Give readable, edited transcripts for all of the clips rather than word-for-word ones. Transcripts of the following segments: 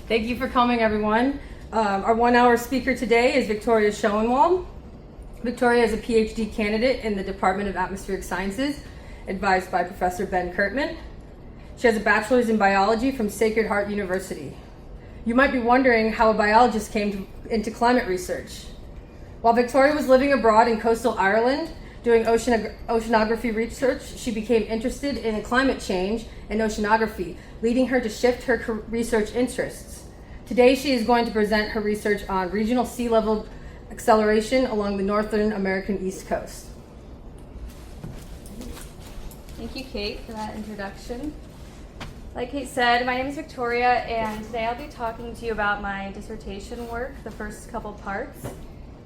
Thank you for coming, everyone. Our 1 hour speaker today is Victoria Schoenwald. Victoria is a PhD candidate in the Department of Atmospheric Sciences, advised by Professor Ben Kurtman. She has a bachelor's in biology from Sacred Heart University. You might be wondering how a biologist came into climate research. While Victoria was living abroad in coastal Ireland doing oceanography research, she became interested in climate change and oceanography, leading her to shift her research interests. Today, she is going to present her research on regional sea level acceleration along the Northern American East Coast. Thank you, Kate, for that introduction. Like Kate said, my name is Victoria, and today I'll be talking to you about my dissertation work, the first couple parts.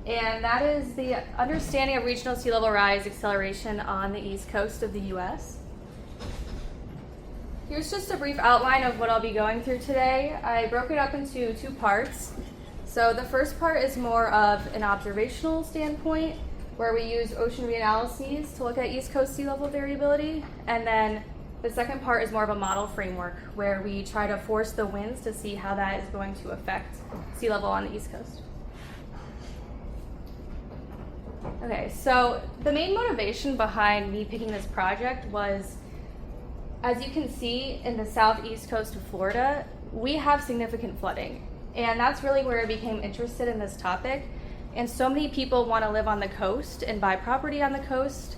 And that is the understanding of regional sea level rise acceleration on the east coast of the U.S. Here's just a brief outline of what I'll be going through today. I broke it up into two parts. So the first part is more of an observational standpoint, where we use ocean reanalyses to look at east coast sea level variability. And then the second part is more of a model framework, where we try to force the winds to see how that is going to affect sea level on the east coast. Okay, so the main motivation behind me picking this project was, as you can see in the southeast coast of Florida, we have significant flooding. And that's really where I became interested in this topic. And so many people want to live on the coast and buy property on the coast,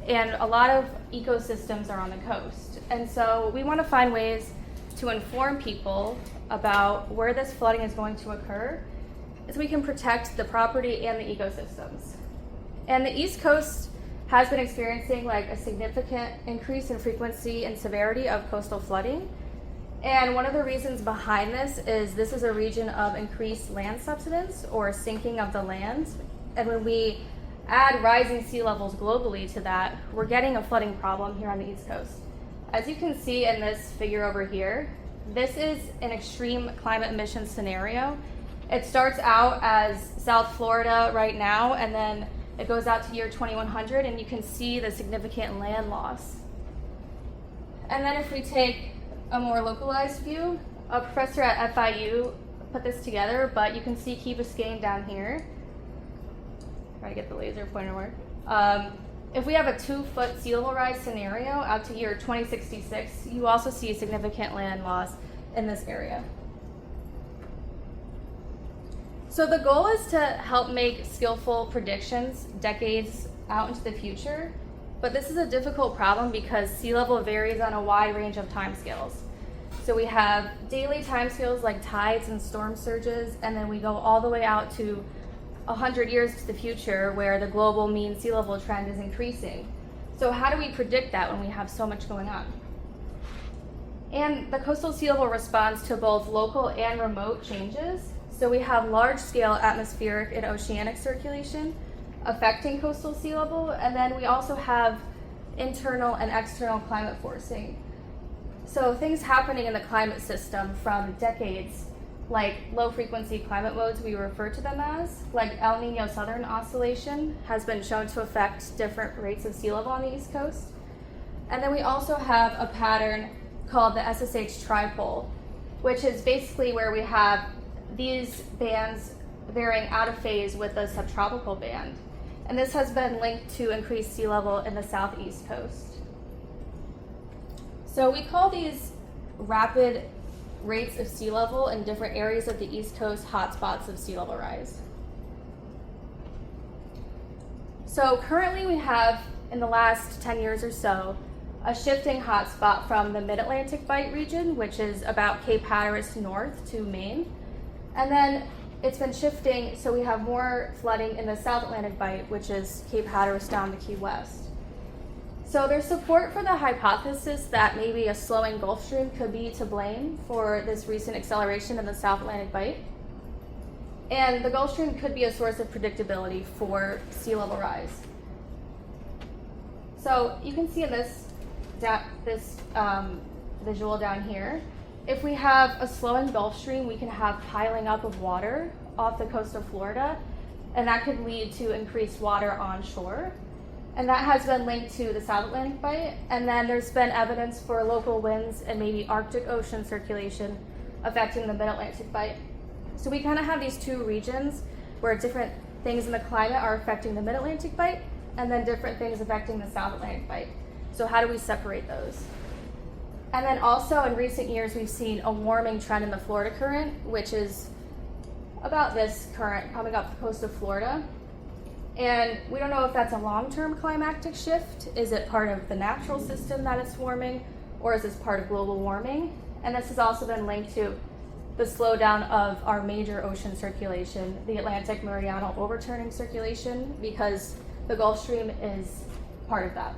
and a lot of ecosystems are on the coast. And so we want to find ways to inform people about where this flooding is going to occur, so we can protect the property and the ecosystems. And the East Coast has been experiencing like a significant increase in frequency and severity of coastal flooding. And one of the reasons behind this is a region of increased land subsidence or sinking of the land. And when we add rising sea levels globally to that, we're getting a flooding problem here on the East Coast. As you can see in this figure over here, this is an extreme climate emission scenario. It starts out as South Florida right now, and then it goes out to year 2100, and you can see the significant land loss. And then if we take a more localized view, a professor at FIU put this together, but you can see Key Biscayne down here. Try to get the laser pointer to work. If we have a 2-foot sea level rise scenario out to year 2066, you also see significant land loss in this area. So the goal is to help make skillful predictions decades out into the future, but this is a difficult problem because sea level varies on a wide range of timescales. So we have daily timescales like tides and storm surges, and then we go all the way out to 100 years to the future where the global mean sea level trend is increasing. So how do we predict that when we have so much going on? And the coastal sea level responds to both local and remote changes. So we have large-scale atmospheric and oceanic circulation affecting coastal sea level, and then we also have internal and external climate forcing. So things happening in the climate system from decades, like low-frequency climate modes, we refer to them as, like El Niño Southern Oscillation has been shown to affect different rates of sea level on the East Coast. And then we also have a pattern called the SSH tripole, which is basically where we have these bands varying out of phase with the subtropical band. And this has been linked to increased sea level in the southeast coast. So we call these rapid rates of sea level in different areas of the East Coast hotspots of sea level rise. So currently we have, in the last 10 years or so, a shifting hotspot from the Mid-Atlantic Bight region, which is about Cape Hatteras north to Maine. And then it's been shifting, so we have more flooding in the South Atlantic Bight, which is Cape Hatteras down to Key West. So there's support for the hypothesis that maybe a slowing Gulf Stream could be to blame for this recent acceleration in the South Atlantic Bight. And the Gulf Stream could be a source of predictability for sea level rise. So you can see in this visual down here, if we have a slowing Gulf Stream, we can have piling up of water off the coast of Florida, and that could lead to increased water onshore. And that has been linked to the South Atlantic Bight. And then there's been evidence for local winds and maybe Arctic Ocean circulation affecting the Mid-Atlantic Bight. So we kind of have these two regions where different things in the climate are affecting the Mid-Atlantic Bight, and then different things affecting the South Atlantic Bight. So how do we separate those? And then also in recent years, we've seen a warming trend in the Florida current, which is about this current coming up the coast of Florida. And we don't know if that's a long-term climatic shift. Is it part of the natural system that it's warming, or is this part of global warming? And this has also been linked to the slowdown of our major ocean circulation, the Atlantic meridional overturning circulation, because the Gulf Stream is part of that.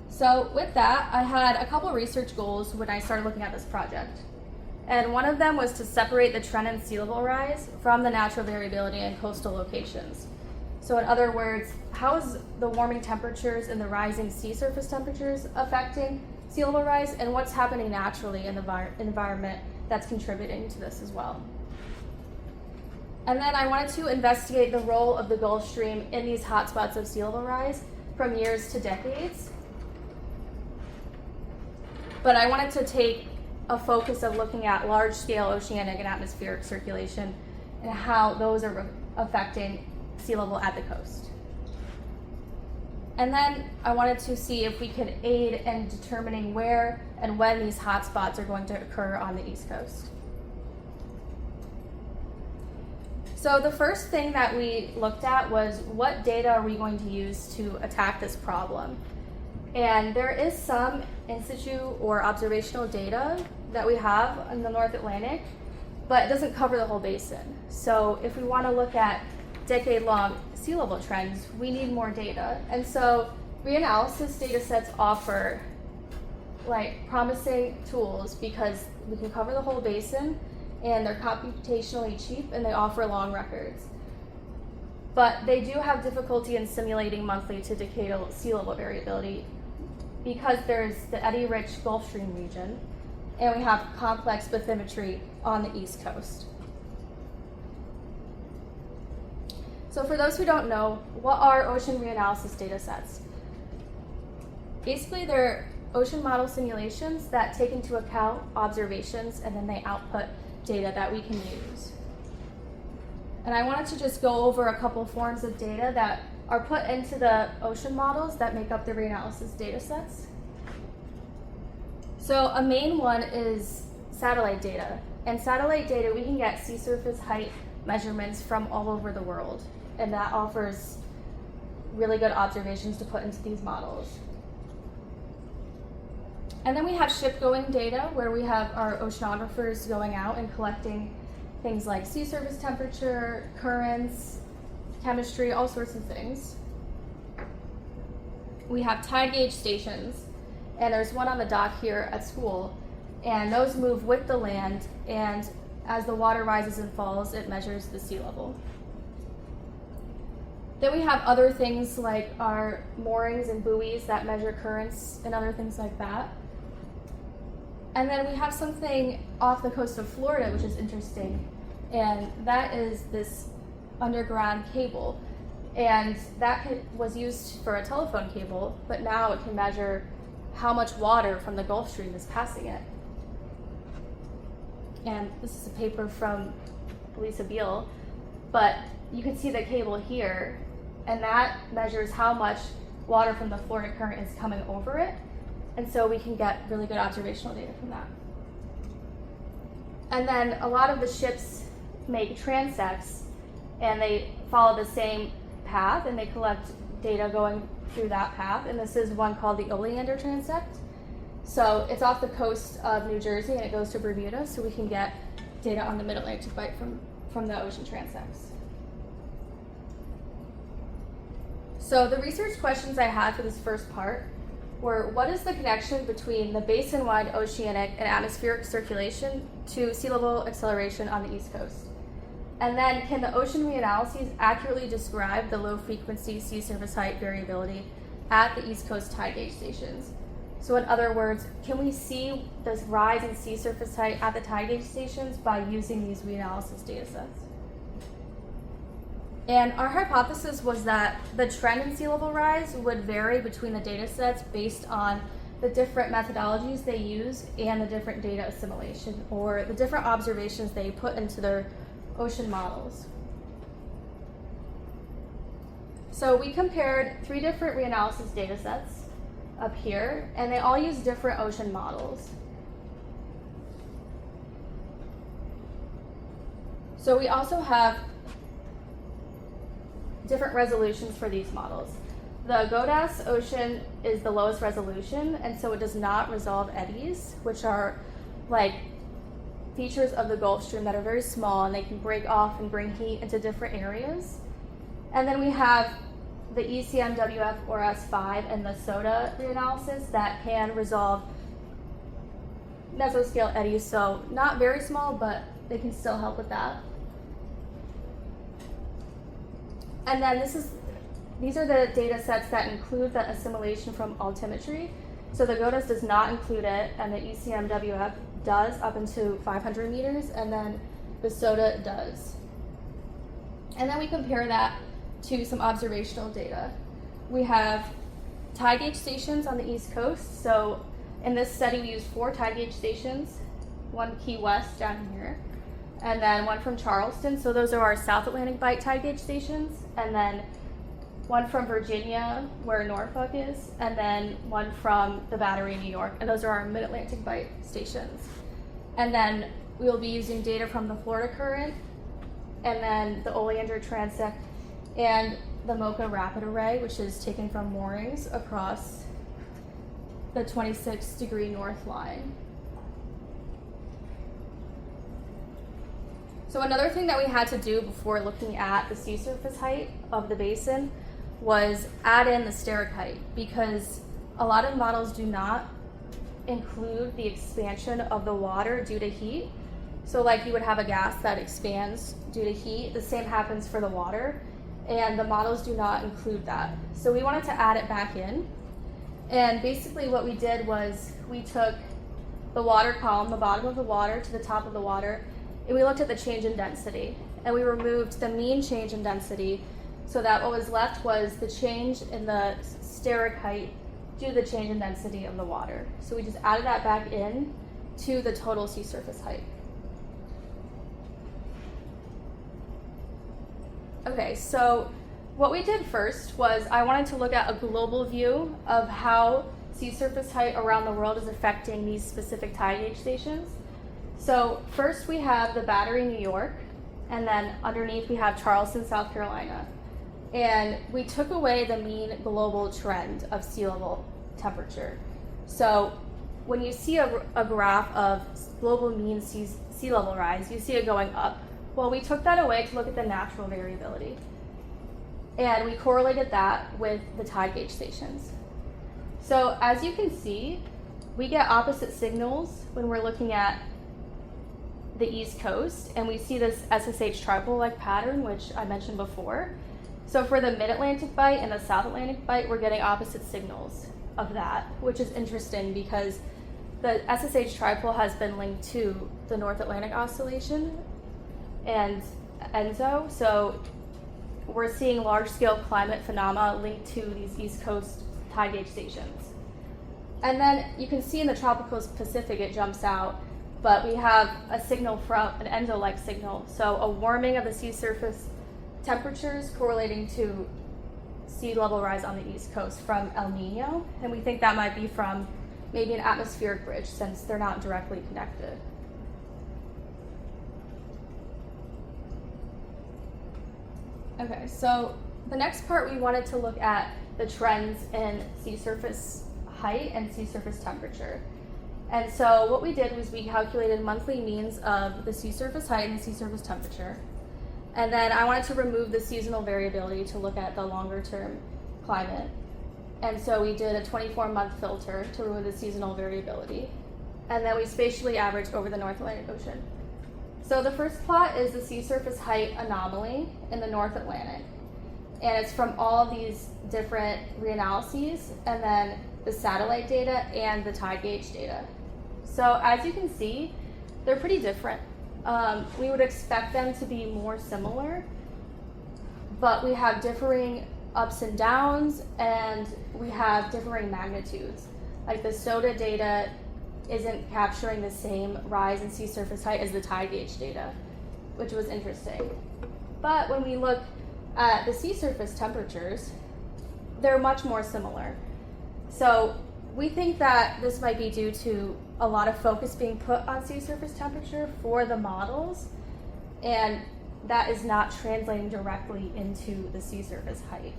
So with that, I had a couple research goals when I started looking at this project. And one of them was to separate the trend in sea level rise from the natural variability in coastal locations. So in other words, how is the warming temperatures and the rising sea surface temperatures affecting sea level rise, and what's happening naturally in the environment that's contributing to this as well? And then I wanted to investigate the role of the Gulf Stream in these hotspots of sea level rise from years to decades. But I wanted to take a focus of looking at large-scale oceanic and atmospheric circulation and how those are affecting sea level at the coast. And then I wanted to see if we could aid in determining where and when these hotspots are going to occur on the East Coast. So the first thing that we looked at was what data are we going to use to attack this problem? And there is some in situ or observational data that we have in the North Atlantic, but it doesn't cover the whole basin. So if we want to look at decade-long sea level trends, we need more data. And so reanalysis data sets offer promising tools because we can cover the whole basin and they're computationally cheap and they offer long records. But they do have difficulty in simulating monthly to decadal sea level variability because there's the eddy-rich Gulf Stream region, and we have complex bathymetry on the East Coast. So for those who don't know, what are ocean reanalysis data sets? Basically, they're ocean model simulations that take into account observations and then they output data that we can use. And I wanted to just go over a couple forms of data that are put into the ocean models that make up the reanalysis data sets. So a main one is satellite data. And satellite data, we can get sea surface height measurements from all over the world. And that offers really good observations to put into these models. And then we have ship-going data where we have our oceanographers going out and collecting things like sea surface temperature, currents, chemistry, all sorts of things. We have tide gauge stations, and there's one on the dock here at school, and those move with the land, and as the water rises and falls, it measures the sea level. Then we have other things like our moorings and buoys that measure currents and other things like that. And then we have something off the coast of Florida, which is interesting, and that is this underground cable. And that was used for a telephone cable, but now it can measure how much water from the Gulf Stream is passing it. And this is a paper from Lisa Beal, but you can see the cable here, and that measures how much water from the Florida current is coming over it. And so we can get really good observational data from that. And then a lot of the ships make transects, and they follow the same path, and they collect data going through that path. And this is one called the Oleander transect. So it's off the coast of New Jersey, and it goes to Bermuda, so we can get data on the Mid-Atlantic Bight from the ocean transects. So the research questions I had for this first part were, what is the connection between the basin-wide oceanic and atmospheric circulation to sea level acceleration on the East Coast? And then, can the ocean reanalyses accurately describe the low-frequency sea surface height variability at the East Coast tide gauge stations? So in other words, can we see this rise in sea surface height at the tide gauge stations by using these reanalysis data sets? And our hypothesis was that the trend in sea level rise would vary between the data sets based on the different methodologies they use and the different data assimilation, or the different observations they put into their ocean models. So we compared 3 different reanalysis data sets up here, and they all use different ocean models. So we also have different resolutions for these models. The GODAS ocean is the lowest resolution, and so it does not resolve eddies, which are like features of the Gulf Stream that are very small and they can break off and bring heat into different areas. And then we have the ECMWF or S5 and the SODA reanalysis that can resolve mesoscale eddies, so not very small, but they can still help with that. And then these are the data sets that include the assimilation from altimetry. So the GODAS does not include it, and the ECMWF does up into 500 meters, and then the SODA does. And then we compare that to some observational data. We have tide gauge stations on the East Coast. So in this study, we used 4 tide gauge stations, 1 Key West down here, and then 1 from Charleston. So those are our South Atlantic Bight tide gauge stations, and then 1 from Virginia, where Norfolk is, and then 1 from the Battery, New York, and those are our Mid-Atlantic Bight stations. And then we will be using data from the Florida Current, and then the Oleander Transect, and the Mocha Rapid Array, which is taken from moorings across the 26-degree north line. So another thing that we had to do before looking at the sea surface height of the basin was add in the steric height, because a lot of models do not include the expansion of the water due to heat. So like you would have a gas that expands due to heat, the same happens for the water, and the models do not include that. So we wanted to add it back in. And basically what we did was we took the water column, the bottom of the water to the top of the water, and we looked at the change in density. And we removed the mean change in density, so that what was left was the change in the steric height due to the change in density of the water. So we just added that back in to the total sea surface height. Okay, so what we did first was I wanted to look at a global view of how sea surface height around the world is affecting these specific tide gauge stations. So first we have the Battery, New York, and then underneath we have Charleston, South Carolina. And we took away the mean global trend of sea level temperature. So when you see a graph of global mean sea level rise, you see it going up. Well, we took that away to look at the natural variability. And we correlated that with the tide gauge stations. So as you can see, we get opposite signals when we're looking at the East Coast, and we see this SSH tripole-like pattern, which I mentioned before. So for the Mid-Atlantic Bight and the South Atlantic Bight, we're getting opposite signals of that, which is interesting because the SSH tripole has been linked to the North Atlantic Oscillation and ENSO. So we're seeing large-scale climate phenomena linked to these East Coast tide gauge stations. And then you can see in the tropical Pacific it jumps out, but we have a signal from an ENSO-like signal. So a warming of the sea surface temperatures correlating to sea level rise on the East Coast from El Nino, and we think that might be from maybe an atmospheric bridge since they're not directly connected. Okay, so the next part we wanted to look at the trends in sea surface height and sea surface temperature. And so what we did was we calculated monthly means of the sea surface height and sea surface temperature. And then I wanted to remove the seasonal variability to look at the longer term climate. And so we did a 24-month filter to remove the seasonal variability. And then we spatially averaged over the North Atlantic Ocean. So the first plot is the sea surface height anomaly in the North Atlantic. And it's from all of these different reanalyses, and then the satellite data and the tide gauge data. So as you can see, they're pretty different. We would expect them to be more similar, but we have differing ups and downs, and we have differing magnitudes. Like the SODA data isn't capturing the same rise in sea surface height as the tide gauge data, which was interesting. But when we look at the sea surface temperatures, they're much more similar. So we think that this might be due to a lot of focus being put on sea surface temperature for the models, and that is not translating directly into the sea surface height.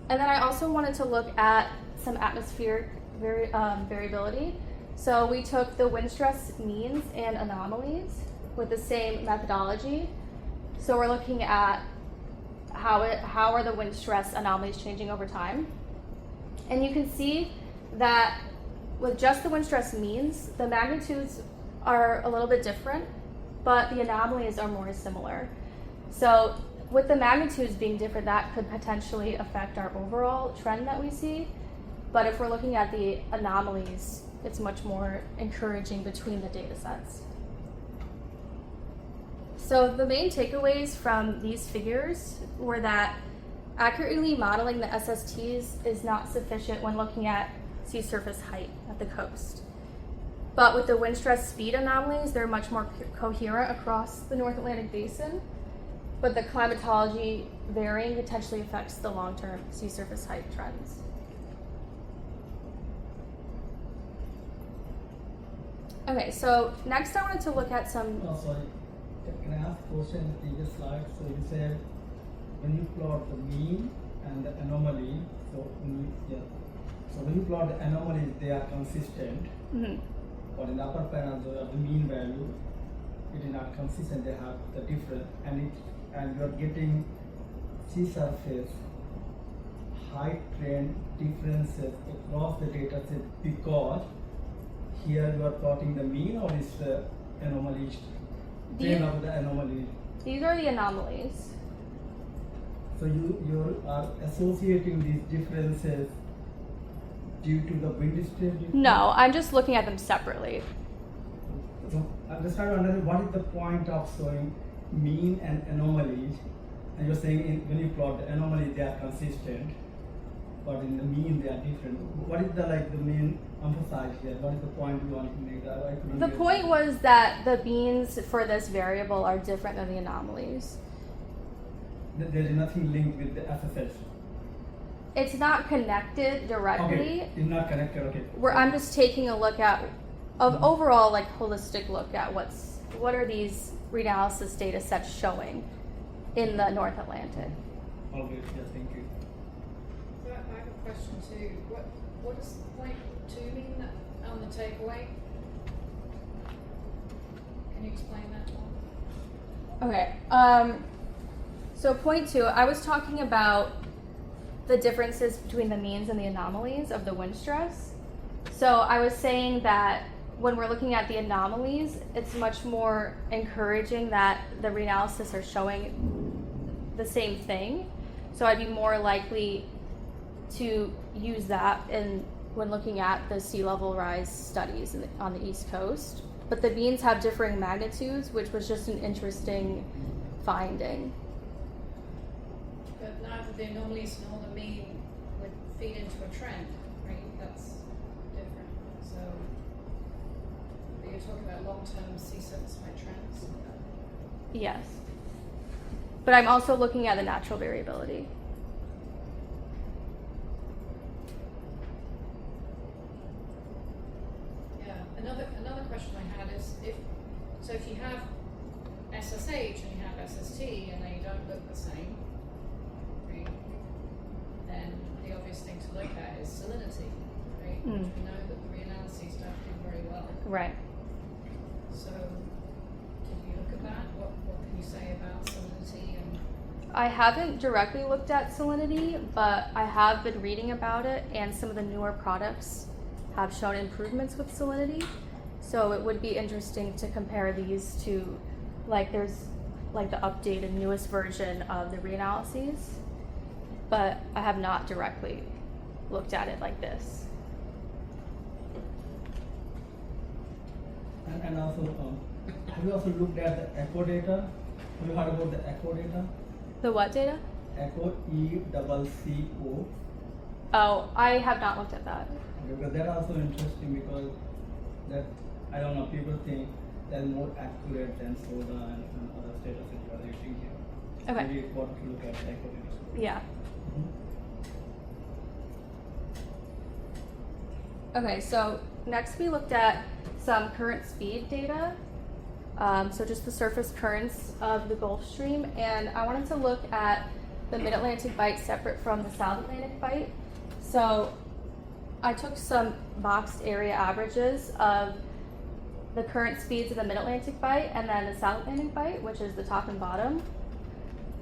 And then I also wanted to look at some atmospheric variability. So we took the wind stress means and anomalies with the same methodology. So we're looking at how are the wind stress anomalies changing over time. And you can see that with just the wind stress means, the magnitudes are a little bit different, but the anomalies are more similar. So with the magnitudes being different, that could potentially affect our overall trend that we see. But if we're looking at the anomalies, it's much more encouraging between the data sets. So the main takeaways from these figures were that accurately modeling the SSTs is not sufficient when looking at sea surface height at the coast. But with the wind stress speed anomalies, they're much more coherent across the North Atlantic Basin. But the climatology varying potentially affects the long-term sea surface height trends. Okay, so next I wanted to look at some... Oh, sorry. Can I ask a question in the previous slide? So you said when you plot the mean and the anomaly, so when you plot the anomalies, they are consistent. Mm-hmm. But in the upper panel, the mean value, it is not consistent. They have the difference, and you are getting sea surface height trend differences across the data set because here you are plotting the mean, or is the anomaly trend of the anomaly? These are the anomalies. So you are associating these differences due to the wind distribution? No, I'm just looking at them separately. So I'm just trying to understand what is the point of showing mean and anomalies, and you're saying when you plot the anomalies they are consistent, but in the mean they are different. What is the main emphasis here? What is the point you want to make? The point was that the means for this variable are different than the anomalies. There is nothing linked with the SSS. It's not connected directly. Okay, it's not connected. Okay. I'm just taking a look at overall holistic look at what are these reanalysis data sets showing in the North Atlantic. Okay, yes, thank you. So I have a question too. What does point 2 mean on the takeaway? Can you explain that more? Okay. So point 2, I was talking about the differences between the means and the anomalies of the wind stress. So I was saying that when we're looking at the anomalies, it's much more encouraging that the reanalysis are showing the same thing. So I'd be more likely to use that when looking at the sea level rise studies on the East Coast. But the means have differing magnitudes, which was just an interesting finding. But neither the anomalies nor the mean would feed into a trend, right? That's different. So you're talking about long-term sea surface height trends. Yes. But I'm also looking at the natural variability. Yeah. Another question I had is if you have SSH and you have SST and they don't look the same, right? Then the obvious thing to look at is salinity, right? Which we know that the reanalyses don't do very well. Right. So did you look at that? What can you say about salinity and I haven't directly looked at salinity, but I have been reading about it, and some of the newer products have shown improvements with salinity. So it would be interesting to compare these to, there's the updated newest version of the reanalyses, but I have not directly looked at it like this. And also, have you also looked at the echo data? Have you heard about the echo data? The what data? Echo, ECCO. Oh, I have not looked at that. Okay, because that also interesting because that, I don't know, people think they're more accurate than soda and other status that you are using here. Okay. Maybe it's important to look at accuracy. Yeah. Okay, so next we looked at some current speed data. So just the surface currents of the Gulf Stream, and I wanted to look at the Mid-Atlantic Bight separate from the South Atlantic Bight. So I took some boxed area averages of the current speeds of the Mid-Atlantic Bight and then the South Atlantic Bight, which is the top and bottom.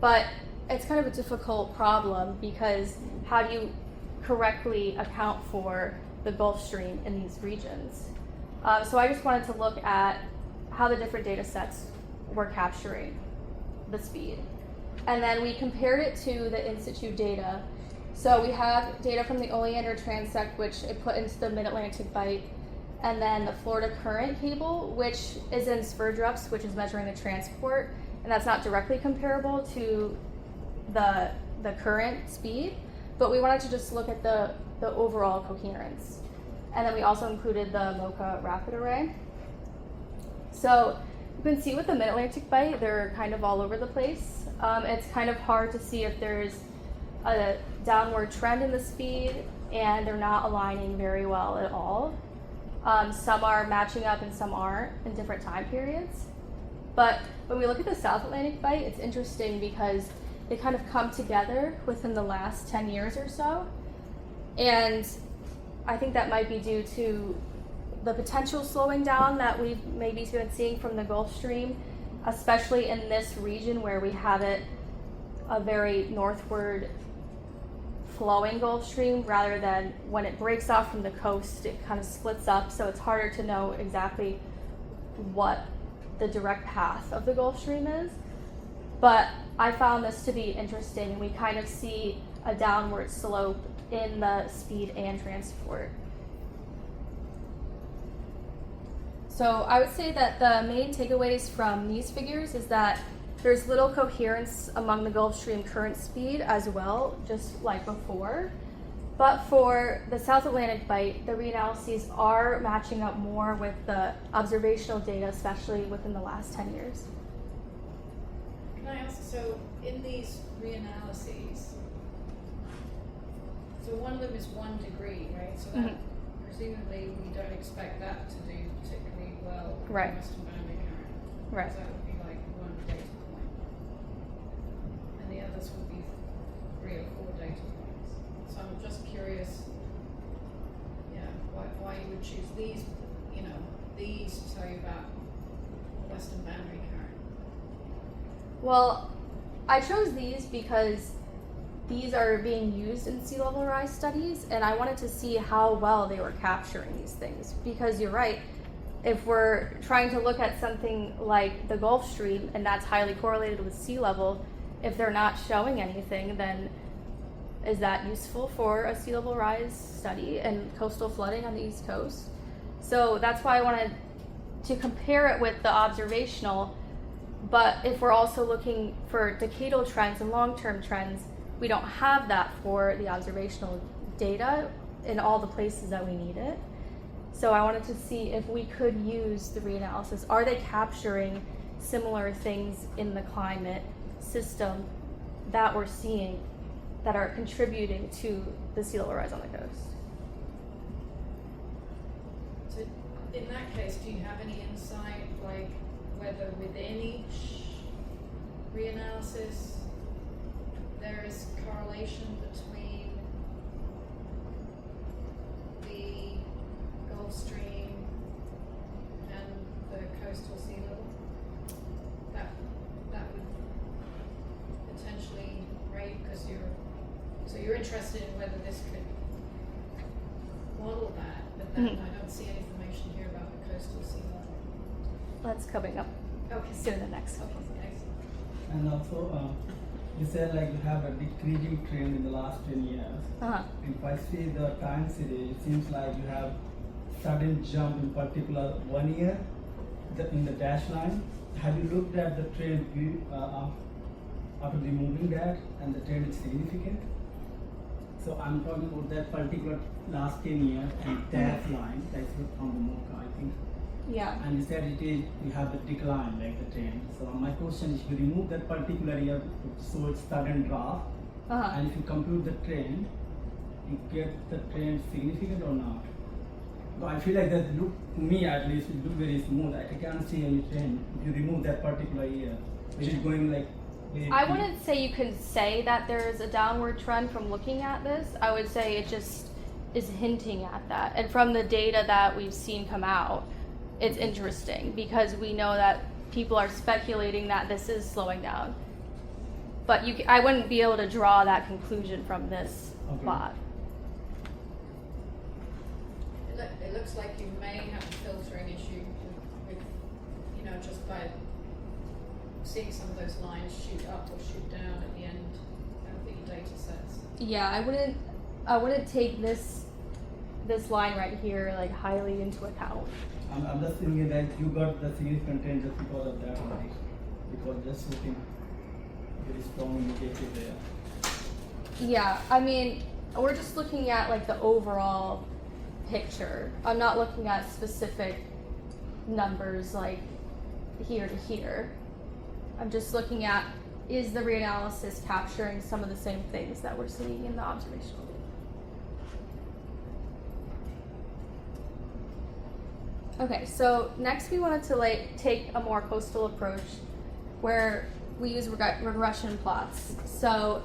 But it's kind of a difficult problem because how do you correctly account for the Gulf Stream in these regions? So I just wanted to look at how the different data sets were capturing the speed. And then we compared it to the in situ data. So we have data from the Oleander transect, which it put into the Mid-Atlantic Bight, and then the Florida current cable, which is in Spurdrups, which is measuring the transport, and that's not directly comparable to the current speed, but we wanted to just look at the overall coherence. And then we also included the MoCA rapid array. So you can see with the Mid-Atlantic Bight, they're kind of all over the place. It's kind of hard to see if there's a downward trend in the speed, and they're not aligning very well at all. Some are matching up and some aren't in different time periods. But when we look at the South Atlantic Bight, it's interesting because they kind of come together within the last 10 years or so. And I think that might be due to the potential slowing down that we've maybe been seeing from the Gulf Stream, especially in this region where we have it a very northward flowing Gulf Stream, rather than when it breaks off from the coast, it kind of splits up, so it's harder to know exactly what the direct path of the Gulf Stream is. But I found this to be interesting, and we kind of see a downward slope in the speed and transport. So I would say that the main takeaways from these figures is that there's little coherence among the Gulf Stream current speed as well, just like before. But for the South Atlantic Bight, the reanalyses are matching up more with the observational data, especially within the last 10 years. Can I ask, so in these reanalyses, so one of them is 1 degree, right? So that presumably we don't expect that to do particularly well with Right. the Western boundary current. Right. So that would be like 1 data point. And the others would be 3 or 4 data points. So I'm just curious, why you would choose these, these to tell you about the Western boundary current. Well, I chose these because these are being used in sea level rise studies, and I wanted to see how well they were capturing these things. Because you're right, if we're trying to look at something like the Gulf Stream, and that's highly correlated with sea level, if they're not showing anything, then is that useful for a sea level rise study and coastal flooding on the East Coast? So that's why I wanted to compare it with the observational. But if we're also looking for decadal trends and long-term trends, we don't have that for the observational data in all the places that we need it. So I wanted to see if we could use the reanalysis. Are they capturing similar things in the climate system that we're seeing that are contributing to the sea level rise on the coast? So in that case, do you have any insight, like whether within each reanalysis there is correlation between the Gulf Stream and the coastal sea level? That would potentially rate, because you're interested in whether this could model that, but then I don't see any information here about the coastal sea level. That's coming up soon in the next. Okay, thanks. And also, you said like you have a decreasing trend in the last 10 years. And if I see the time series, it seems like you have sudden jump in particular 1 year in the dash line. Have you looked at the trend after removing that, and the trend is significant? So I'm talking about that particular last 10 years and that line that's from the MOCA, I think. Yeah. And you said it is, you have the decline, like the trend. So my question is, if you remove that particular year, so it's sudden drop, and if you compute the trend, you get the trend significant or not? So I feel like that look, to me at least, it look very smooth. I can't see any trend if you remove that particular year. It is going like. I wouldn't say you can say that there's a downward trend from looking at this. I would say it just is hinting at that. And from the data that we've seen come out, it's interesting because we know that people are speculating that this is slowing down. But I wouldn't be able to draw that conclusion from this plot. It looks like you may have a filtering issue with just by seeing some of those lines shoot up or shoot down at the end of the data sets. Yeah, I wouldn't take this line right here like highly into account. I'm just thinking that you got the significant trend just because of that, right? Because just looking very strong indicator there. Yeah, I mean, we're just looking at like the overall picture. I'm not looking at specific numbers like here to here. I'm just looking at, is the reanalysis capturing some of the same things that we're seeing in the observational data? Okay, so next we wanted to take a more coastal approach where we use regression plots. So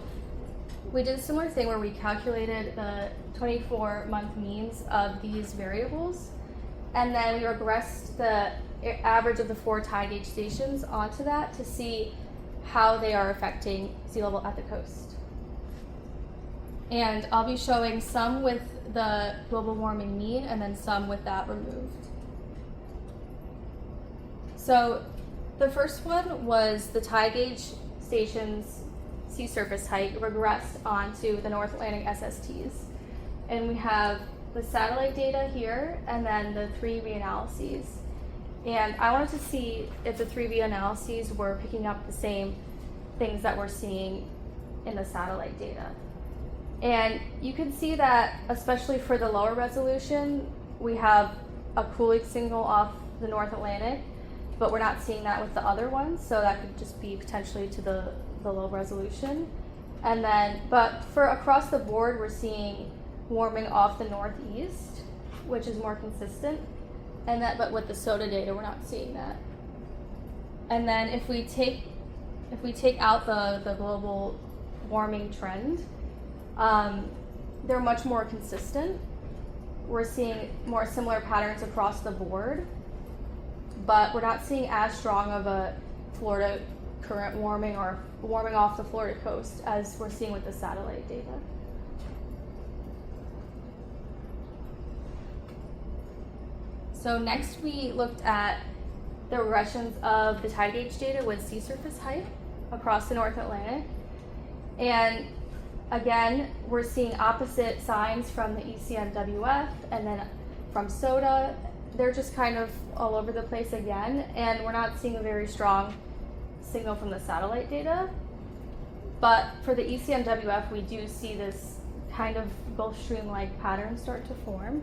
we did a similar thing where we calculated the 24-month means of these variables, and then we regressed the average of the 4 tide gauge stations onto that to see how they are affecting sea level at the coast. And I'll be showing some with the global warming mean and then some with that removed. So the first one was the tide gauge station's sea surface height regressed onto the North Atlantic SSTs. And we have the satellite data here and then the 3 reanalyses. And I wanted to see if the 3 reanalyses were picking up the same things that we're seeing in the satellite data. And you can see that, especially for the lower resolution, we have a cooling signal off the North Atlantic, but we're not seeing that with the other ones, so that could just be potentially to the low resolution. And then, but for across the board, we're seeing warming off the northeast, which is more consistent. And that, but with the SOTA data, we're not seeing that. And then if we take out the global warming trend, they're much more consistent. We're seeing more similar patterns across the board, but we're not seeing as strong of a Florida current warming or warming off the Florida coast as we're seeing with the satellite data. So next we looked at the regressions of the tide gauge data with sea surface height across the North Atlantic. And again, we're seeing opposite signs from the ECMWF and then from SOTA. They're just kind of all over the place again, and we're not seeing a very strong signal from the satellite data. But for the ECMWF, we do see this kind of Gulf Stream-like pattern start to form.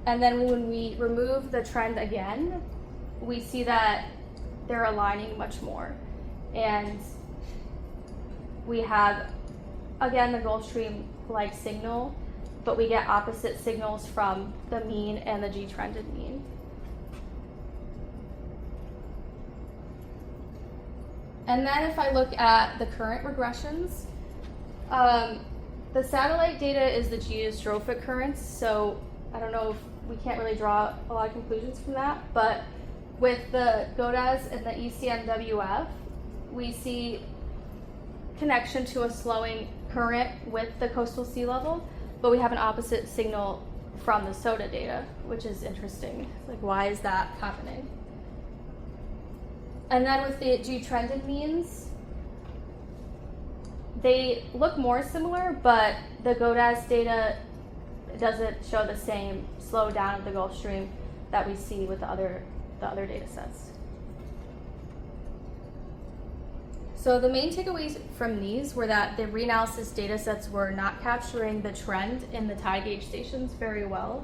And then when we remove the trend again, we see that they're aligning much more. And we have, again, the Gulf Stream-like signal, but we get opposite signals from the mean and the G-trended mean. And then if I look at the current regressions, the satellite data is the geostrophic currents, so I don't know if we can't really draw a lot of conclusions from that, but with the GODAS and the ECMWF, we see connection to a slowing current with the coastal sea level, but we have an opposite signal from the SOTA data, which is interesting. Like, why is that happening? And then with the G-trended means, they look more similar, but the GODAS data doesn't show the same slowdown of the Gulf Stream that we see with the other data sets. So the main takeaways from these were that the reanalysis data sets were not capturing the trend in the tide gauge stations very well.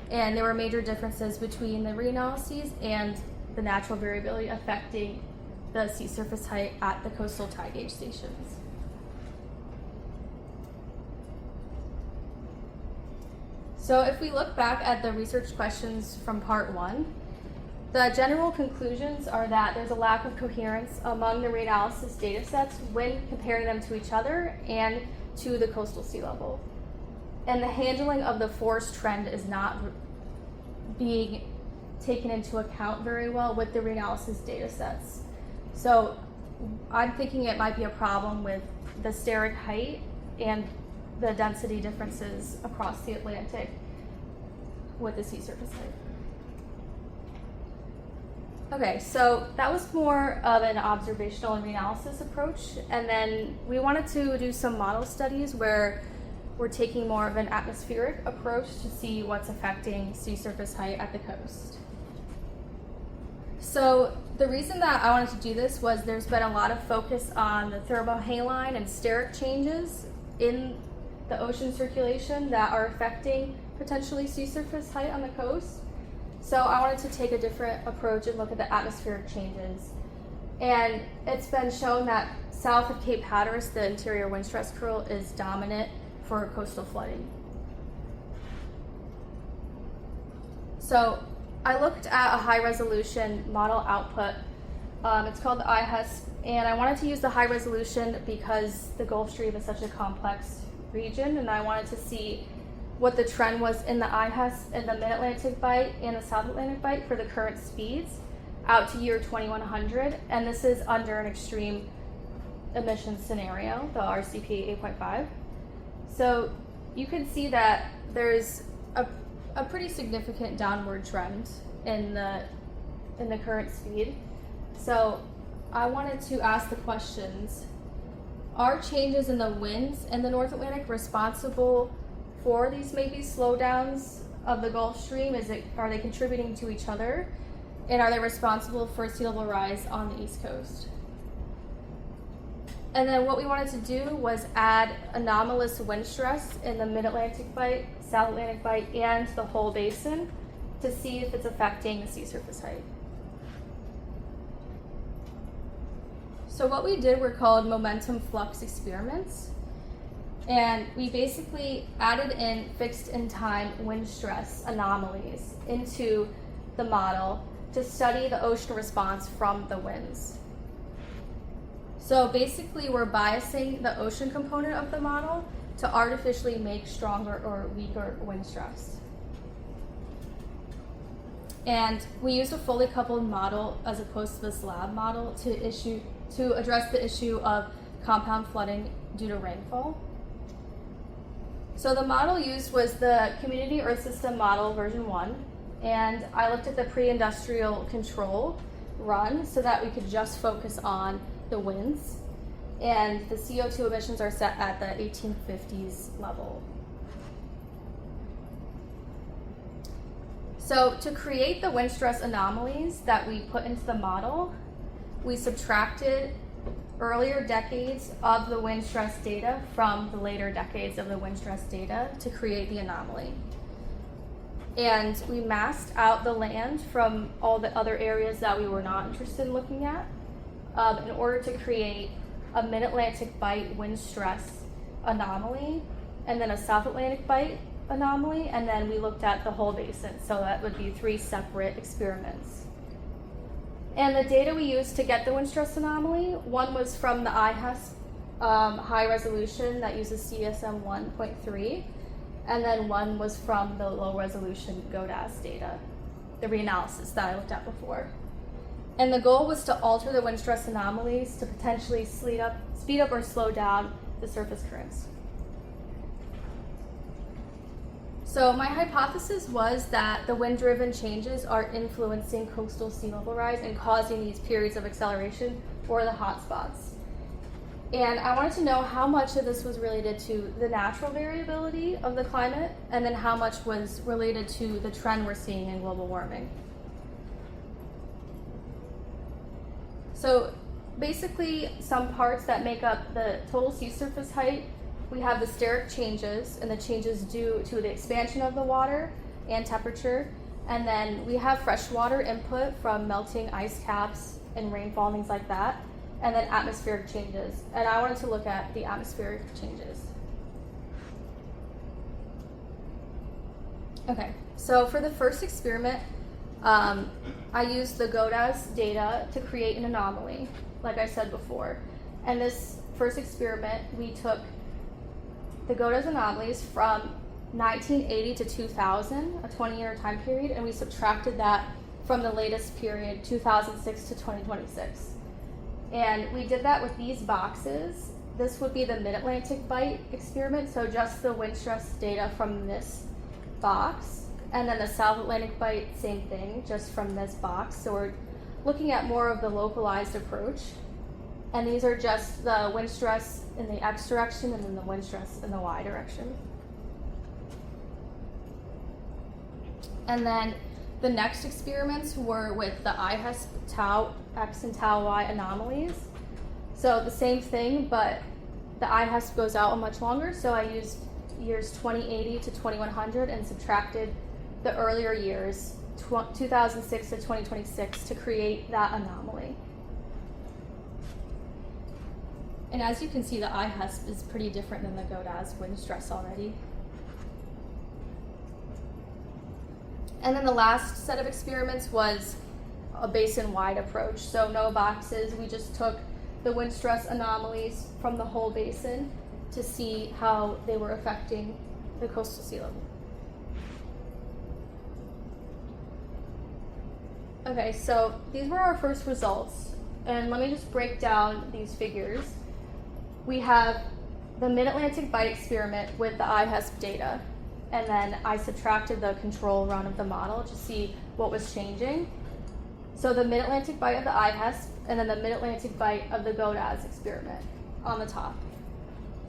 And there were major differences between the reanalyses and the natural variability affecting the sea surface height at the coastal tide gauge stations. So if we look back at the research questions from part 1, the general conclusions are that there's a lack of coherence among the reanalysis data sets when comparing them to each other and to the coastal sea level. And the handling of the force trend is not being taken into account very well with the reanalysis data sets. So I'm thinking it might be a problem with the steric height and the density differences across the Atlantic with the sea surface height. Okay, so that was more of an observational and reanalysis approach. And then we wanted to do some model studies where we're taking more of an atmospheric approach to see what's affecting sea surface height at the coast. So the reason that I wanted to do this was there's been a lot of focus on the thermohaline and steric changes in the ocean circulation that are affecting potentially sea surface height on the coast. So I wanted to take a different approach and look at the atmospheric changes. And it's been shown that south of Cape Hatteras, the interior wind stress curl is dominant for coastal flooding. So I looked at a high resolution model output. It's called the IHUS, and I wanted to use the high resolution because the Gulf Stream is such a complex region, and I wanted to see what the trend was in the IHUS in the Mid-Atlantic Bight and the South Atlantic Bight for the current speeds out to year 2100, and this is under an extreme emissions scenario, the RCP 8.5. So you can see that there's a pretty significant downward trend in the current speed. So I wanted to ask the questions: are changes in the winds in the North Atlantic responsible for these maybe slowdowns of the Gulf Stream? Are they contributing to each other? And are they responsible for sea level rise on the East Coast? And then what we wanted to do was add anomalous wind stress in the Mid-Atlantic Bight, South Atlantic Bight, and the whole basin to see if it's affecting the sea surface height. So what we did were called momentum flux experiments. And we basically added in fixed in time wind stress anomalies into the model to study the ocean response from the winds. So basically we're biasing the ocean component of the model to artificially make stronger or weaker wind stress. And we used a fully coupled model as opposed to the slab model to address the issue of compound flooding due to rainfall. So the model used was the Community Earth System Model version 1, and I looked at the pre-industrial control run so that we could just focus on the winds, and the CO2 emissions are set at the 1850s level. So to create the wind stress anomalies that we put into the model, we subtracted earlier decades of the wind stress data from the later decades of the wind stress data to create the anomaly. And we masked out the land from all the other areas that we were not interested in looking at in order to create a Mid-Atlantic Bight wind stress anomaly, and then a South Atlantic Bight anomaly, and then we looked at the whole basin. So that would be 3 separate experiments. And the data we used to get the wind stress anomaly, one was from the IHUS high resolution that uses CSM 1.3, and then one was from the low resolution GODAS data, the reanalysis that I looked at before. And the goal was to alter the wind stress anomalies to potentially speed up or slow down the surface currents. So my hypothesis was that the wind-driven changes are influencing coastal sea level rise and causing these periods of acceleration or the hotspots. And I wanted to know how much of this was related to the natural variability of the climate, and then how much was related to the trend we're seeing in global warming. So basically some parts that make up the total sea surface height, we have the steric changes, and the changes due to the expansion of the water and temperature. And then we have freshwater input from melting ice caps and rainfall, things like that. And then atmospheric changes. And I wanted to look at the atmospheric changes. Okay, so for the first experiment, I used the GODAS data to create an anomaly, like I said before. And this first experiment, we took the GODAS anomalies from 1980 to 2000, a 20-year time period, and we subtracted that from the latest period, 2006 to 2026. And we did that with these boxes. This would be the Mid-Atlantic Bight experiment, so just the wind stress data from this box. And then the South Atlantic Bight, same thing, just from this box. So we're looking at more of the localized approach. And these are just the wind stress in the X direction and then the wind stress in the Y direction. And then the next experiments were with the IHESP tau X and tau Y anomalies. So the same thing, but the IHESP goes out much longer. So I used years 2080 to 2100 and subtracted the earlier years, 2006 to 2026, to create that anomaly. And as you can see, the IHESP is pretty different than the GODAS wind stress already. And then the last set of experiments was a basin-wide approach. So no boxes, we just took the wind stress anomalies from the whole basin to see how they were affecting the coastal sea level. Okay, so these were our first results. And let me just break down these figures. We have the Mid-Atlantic Bight experiment with the IHESP data. And then I subtracted the control run of the model to see what was changing. So the Mid-Atlantic Bight of the IHESP, and then the Mid-Atlantic Bight of the GODAS experiment on the top.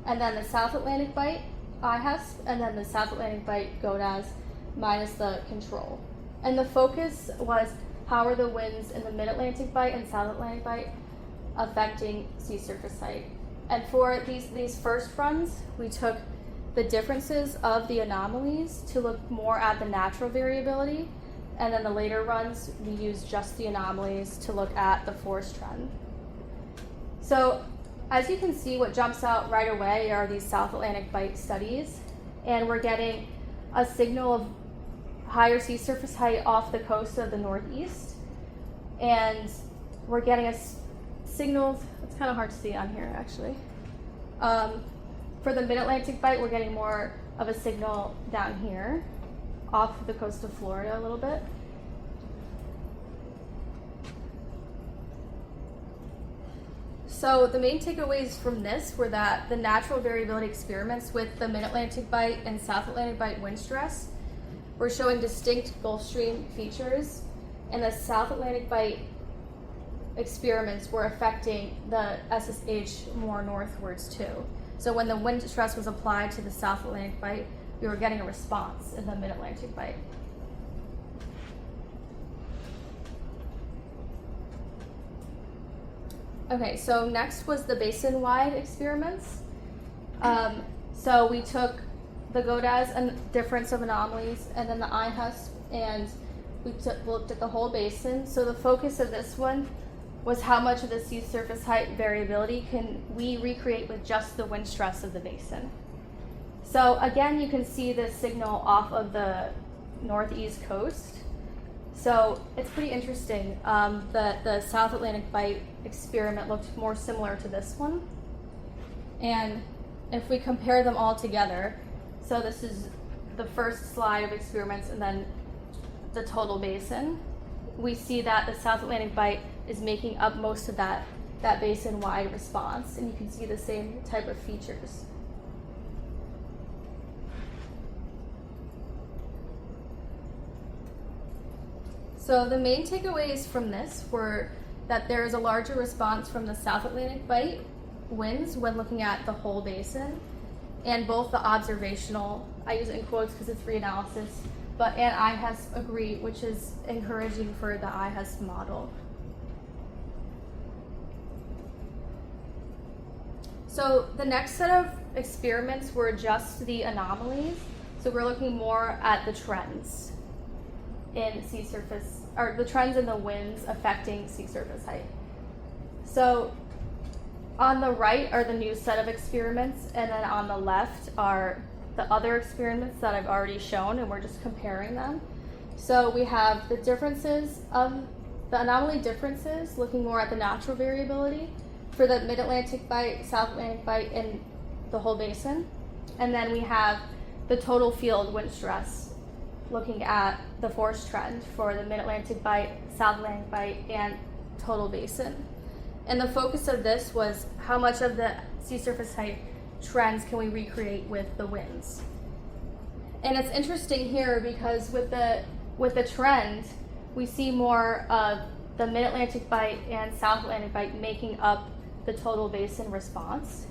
And then the South Atlantic Bight IHESP, and then the South Atlantic Bight GODAS minus the control. And the focus was how are the winds in the Mid-Atlantic Bight and South Atlantic Bight affecting sea surface height. And for these first runs, we took the differences of the anomalies to look more at the natural variability, and then the later runs we used just the anomalies to look at the force trend. So as you can see, what jumps out right away are these South Atlantic Bight studies, and we're getting a signal of higher sea surface height off the coast of the Northeast, and we're getting a signal, it's kind of hard to see on here actually. For the Mid-Atlantic Bight, we're getting more of a signal down here, off the coast of Florida a little bit. So the main takeaways from this were that the natural variability experiments with the Mid-Atlantic Bight and South Atlantic Bight wind stress were showing distinct Gulf Stream features, and the South Atlantic Bight experiments were affecting the SSH more northwards too. So when the wind stress was applied to the South Atlantic Bight, we were getting a response in the Mid-Atlantic Bight. Okay, so next was the basin-wide experiments. So we took the GODAS and difference of anomalies, and then the IHESP, and we looked at the whole basin. So the focus of this one was how much of the sea surface height variability can we recreate with just the wind stress of the basin. So again, you can see this signal off of the northeast coast. So it's pretty interesting that the South Atlantic Bight experiment looked more similar to this one. And if we compare them all together, so this is the first slide of experiments and then the total basin, we see that the South Atlantic Bight is making up most of that basin-wide response, and you can see the same type of features. So the main takeaways from this were that there is a larger response from the South Atlantic Bight winds when looking at the whole basin, and both the observational, I use it in quotes because it's reanalysis, and IHESP agree, which is encouraging for the IHESP model. So the next set of experiments were just the anomalies. So we're looking more at the trends in sea surface, or the trends in the winds affecting sea surface height. So on the right are the new set of experiments, and then on the left are the other experiments that I've already shown, and we're just comparing them. So we have the differences of the anomaly differences, looking more at the natural variability for the Mid-Atlantic Bight, South Atlantic Bight, and the whole basin. And then we have the total field wind stress, looking at the force trend for the Mid-Atlantic Bight, South Atlantic Bight, and total basin. And the focus of this was how much of the sea surface height trends can we recreate with the winds. And it's interesting here because with the trend, we see more of the Mid-Atlantic Bight and South Atlantic Bight making up the total basin response.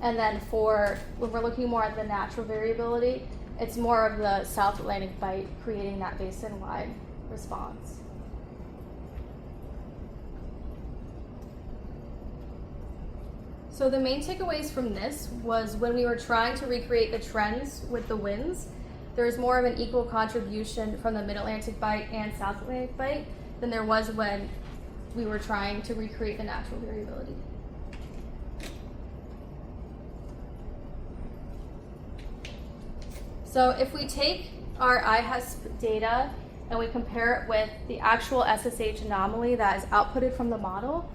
And then when we're looking more at the natural variability, it's more of the South Atlantic Bight creating that basin-wide response. So the main takeaways from this was when we were trying to recreate the trends with the winds, there was more of an equal contribution from the Mid-Atlantic Bight and South Atlantic Bight than there was when we were trying to recreate the natural variability. So if we take our IHESP data and we compare it with the actual SSH anomaly that is outputted from the model,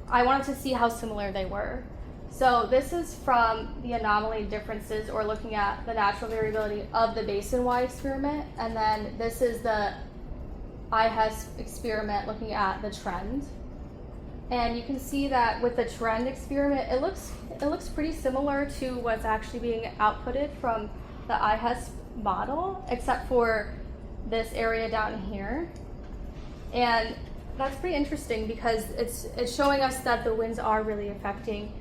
I wanted to see how similar they were. So this is from the anomaly differences, or looking at the natural variability of the basin-wide experiment, and then this is the IHESP experiment looking at the trend. And you can see that with the trend experiment, it looks pretty similar to what's actually being outputted from the IHESP model, except for this area down here. And that's pretty interesting because it's showing us that the winds are really affecting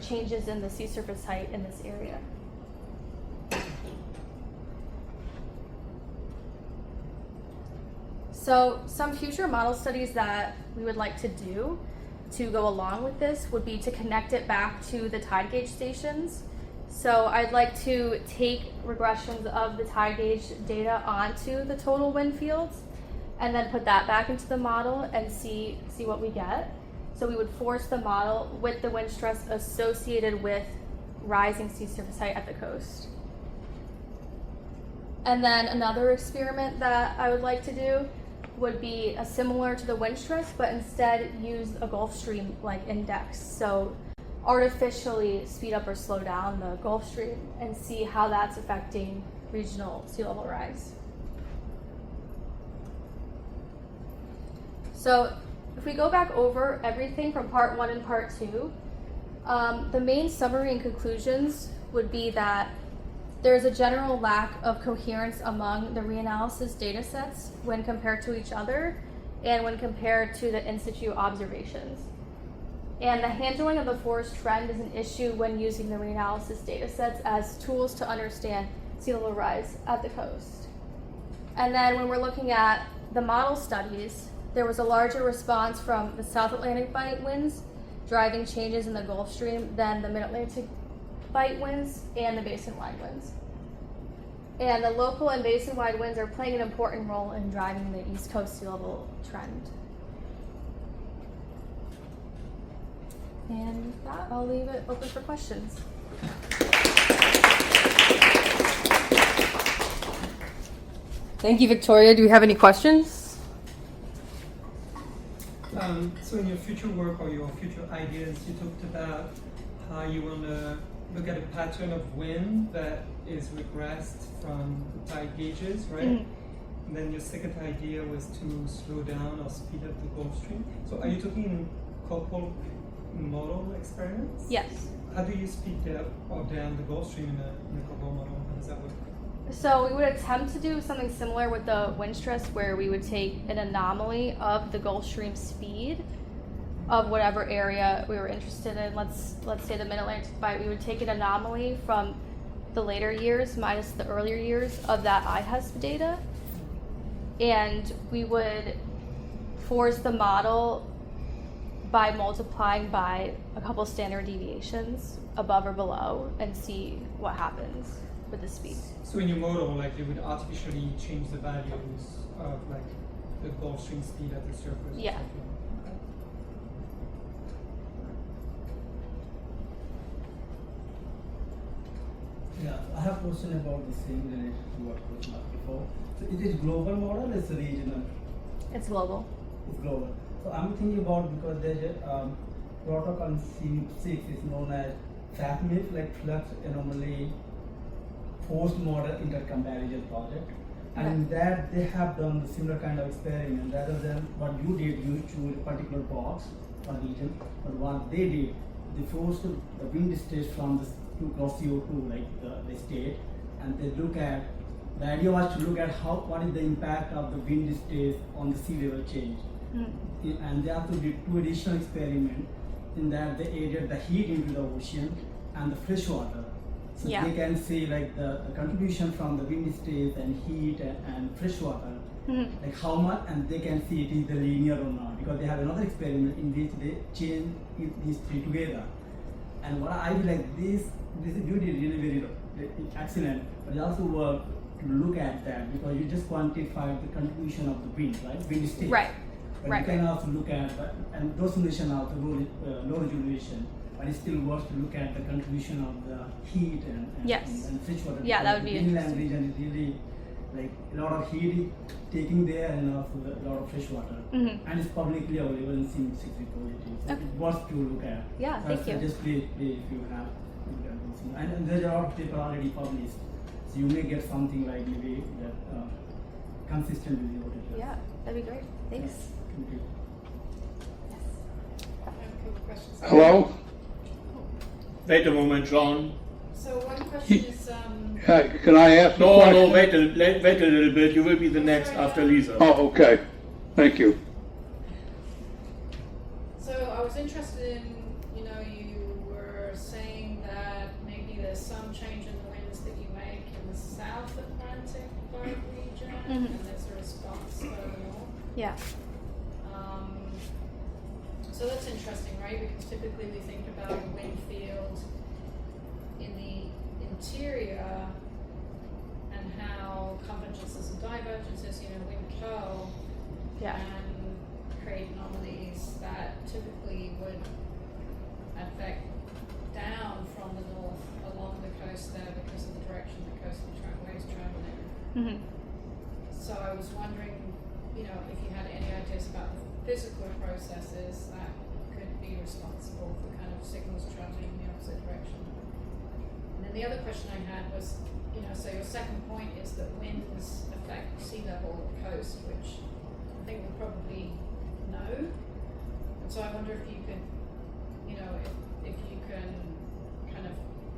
changes in the sea surface height in this area. So some future model studies that we would like to do to go along with this would be to connect it back to the tide gauge stations. So I'd like to take regressions of the tide gauge data onto the total wind fields and then put that back into the model and see what we get. So we would force the model with the wind stress associated with rising sea surface height at the coast. And then another experiment that I would like to do would be similar to the wind stress, but instead use a Gulf Stream like index. So artificially speed up or slow down the Gulf Stream and see how that's affecting regional sea level rise. So if we go back over everything from part 1 and part 2, the main summary and conclusions would be that there's a general lack of coherence among the reanalysis datasets when compared to each other and when compared to the in situ observations. And the handling of the forest trend is an issue when using the reanalysis datasets as tools to understand sea level rise at the coast. And then when we're looking at the model studies, there was a larger response from the South Atlantic Bight winds driving changes in the Gulf Stream than the Mid-Atlantic Bight winds and the basin-wide winds. And the local and basin-wide winds are playing an important role in driving the East Coast sea level trend. And with that, I'll leave it open for questions. Thank you, Victoria. Do we have any questions? So in your future work or your future ideas, you talked about how you want to look at a pattern of wind that is regressed from the tide gauges, right? Mm-hmm. And then your second idea was to slow down or speed up the Gulf Stream. So are you talking in coupled model experiments? Yes. How do you speed up or down the Gulf Stream in a coupled model? How does that work? So we would attempt to do something similar with the wind stress, where we would take an anomaly of the Gulf Stream speed of whatever area we were interested in. Let's say the Mid-Atlantic Bight. We would take an anomaly from the later years minus the earlier years of that IHESP data, and we would force the model by multiplying by a couple standard deviations above or below and see what happens with the speed. So in your model, like you would artificially change the values of like the Gulf Stream speed at the surface. or Yeah. something. Okay. Yeah, I have a question about the same related to what was asked before. So is it global model or is it regional? It's global. It's global. So I'm thinking about, because there's a protocol in C6 is known as FACMIF, like flux anomaly forced model intercomparison project. And in that they have done the similar kind of experiment. Rather than what you did, you choose a particular box or region, but what they did, they forced the wind states from the to cross CO2, like the state, and they look at, the idea was to look at what is the impact of the wind states on the sea level change. And they also did two additional experiments in that they added the heat into the ocean and the fresh water. So Yeah. they can see like the contribution from the wind states and heat and fresh water, like how much, and they can see it is the linear or not, because they have another experiment in which they change these three together. And what I feel like this you did really very excellent, but it also work to look at that, because you just quantified the contribution of the wind, right? Wind states. Right. But Right. you can also look at, and those simulations are also low resolution, but it still works to look at the contribution of the heat and Yes. and fresh water. Yeah, that would because be the inland interesting. region is really like a lot of heat taking there and also a lot of fresh water. And it's publicly available in C6 repository. So Okay. it worth to look at. Yeah, So thank I'd you. suggest please if you have. And there's a lot of paper already published, so you may get something like maybe that consistent with what it is. Yeah, that'd be great. Thanks. Thank you. I have a couple of questions. Hello? Wait a moment, John. So one question is, Can I ask a No, question? wait a little bit. You will be the next after Lisa. Oh, okay. Thank you. so I was interested in, you were saying that maybe there's some change in the winds that you make in the South Atlantic Bight region, and there's a response further north. Yeah. So that's interesting, right? Because typically we think about a wind field in the interior and how convergences and divergences, wind curl Yeah. can create anomalies that typically would affect down from the north along the coast there because of the direction the coastal waves travel in. So I was wondering, if you had any ideas about the physical processes that could be responsible for kind of signals traveling in the opposite direction. And then the other question I had was, so your second point is that winds affect sea level at the coast, which I think we probably know. And so I wonder if you could, if you can kind of,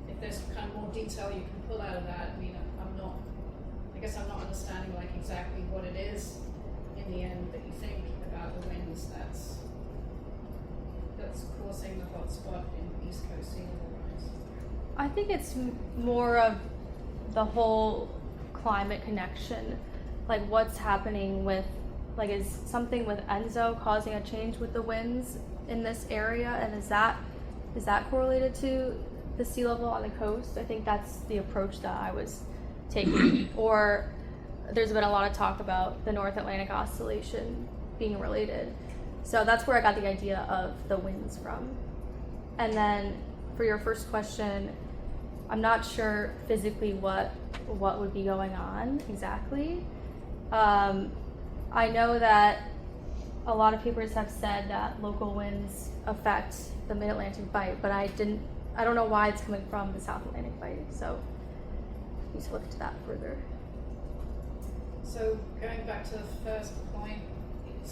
if there's kind of more detail you can pull out of that. I mean, I guess I'm not understanding like exactly what it is in the end that you think about the winds that's causing the hot spot in East Coast sea level rise. I think it's more of the whole climate connection, like what's happening with, like, is something with Enzo causing a change with the winds in this area, and is that correlated to the sea level on the coast? I think that's the approach that I was taking. Or there's been a lot of talk about the North Atlantic Oscillation being related. So that's where I got the idea of the winds from. And then for your first question, I'm not sure physically what would be going on exactly. I know that a lot of papers have said that local winds affect the Mid-Atlantic Bight, but I don't know why it's coming from the South Atlantic Bight. So we need to look into that further. So going back to the first point,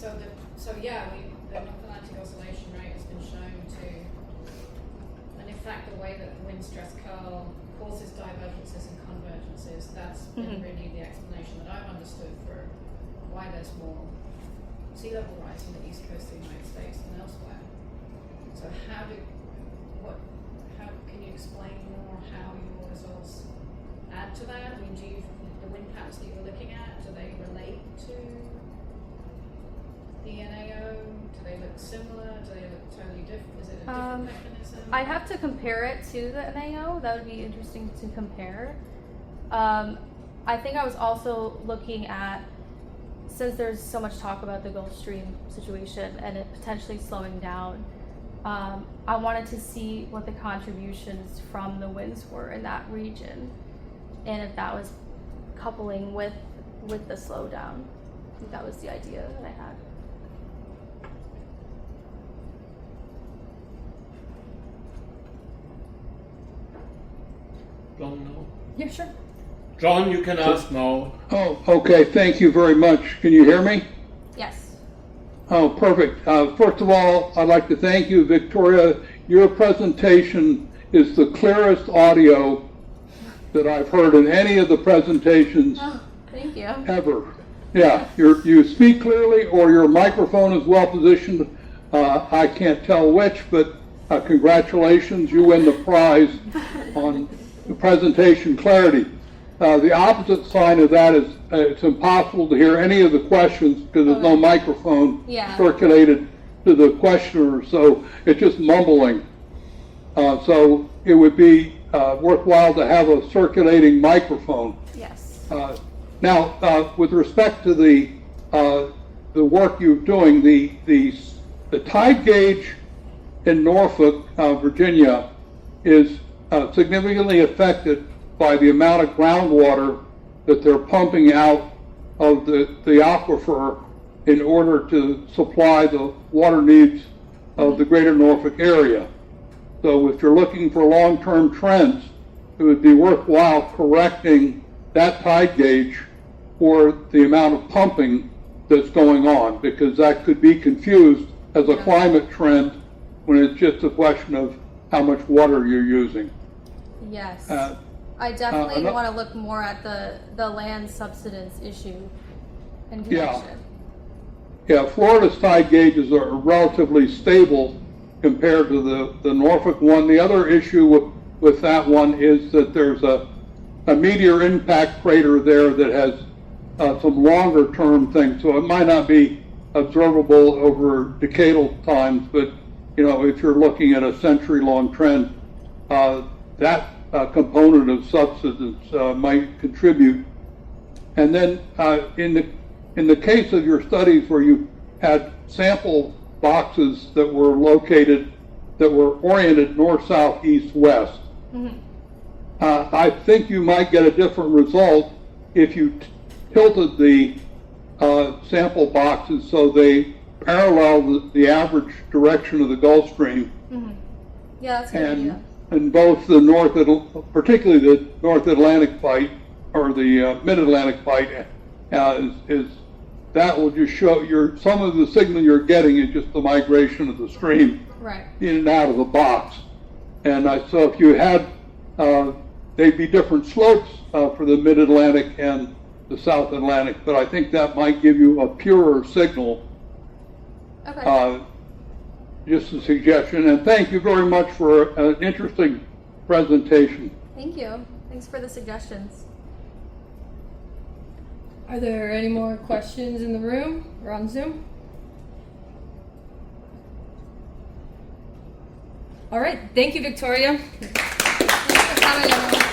the North Atlantic Oscillation rate has been shown to, and in fact the way that the wind stress curl causes divergences and convergences, that's been really the explanation that I've understood for why there's more sea level rise in the east coast of the United States than elsewhere. So how can you explain more how your results add to that? I mean, the wind patterns that you're looking at, do they relate to the NAO? Do they look look similar? Do they look totally different? Is it a different mechanism? I'd have to compare it to the NAO. That would be interesting to compare. I think I was also looking at, since there's so much talk about the Gulf Stream situation and it potentially slowing down, I wanted to see what the contributions from the winds were in that region, and if that was coupling with the slowdown. I think that was the idea that I had. John, no. Yeah, sure. John, you can ask now. Oh, okay, thank you very much. Can you hear me? Yes. Oh, perfect. First of all, I'd like to thank you, Victoria. Your presentation is the clearest audio that I've heard in any of the presentations Oh, thank you. ever. Yeah, you speak clearly, or your microphone is well positioned. I can't tell which, but congratulations, you win the prize on the presentation clarity. The opposite sign of that is it's impossible to hear any of the questions because there's no microphone circulated to the questioner, so it's just mumbling. So it would be worthwhile to have a circulating microphone. Yes. Now, with respect to the work you're doing, the tide gauge in Norfolk, Virginia, is significantly affected by the amount of groundwater that they're pumping out of the aquifer in order to supply the water needs of the greater Norfolk area. So if you're looking for long-term trends, it would be worthwhile correcting that tide gauge for the amount of pumping that's going on, because that could be confused as a climate trend when it's just a question of how much water you're using. Yes. I definitely want to look more at the land subsidence issue and connection. Yeah, Florida's tide gauges are relatively stable compared to the Norfolk one. The other issue with that one is that there's a meteor impact crater there that has some longer term things, so it might not be observable over decadal times, but if you're looking at a century-long trend, that component of subsidence might contribute. And then in the case of your studies where you had sample boxes that were oriented north, south, east, west, I think you might get a different result if you tilted the sample boxes so they parallel the average direction of the Gulf Stream. Yeah, that's a good idea. And both particularly the North Atlantic Bight or the Mid-Atlantic Bight, is that will just show some of the signal you're getting is just the migration of the stream in and out of the box. And so if you had, they'd be different slopes for the Mid-Atlantic and the South Atlantic, but I think that might give you a purer signal. Okay. Just a suggestion, and thank you very much for an interesting presentation. Thank you. Thanks for the suggestions. Are there any more questions in the room or on Zoom? All right, thank you, Victoria. Thanks for coming, everyone.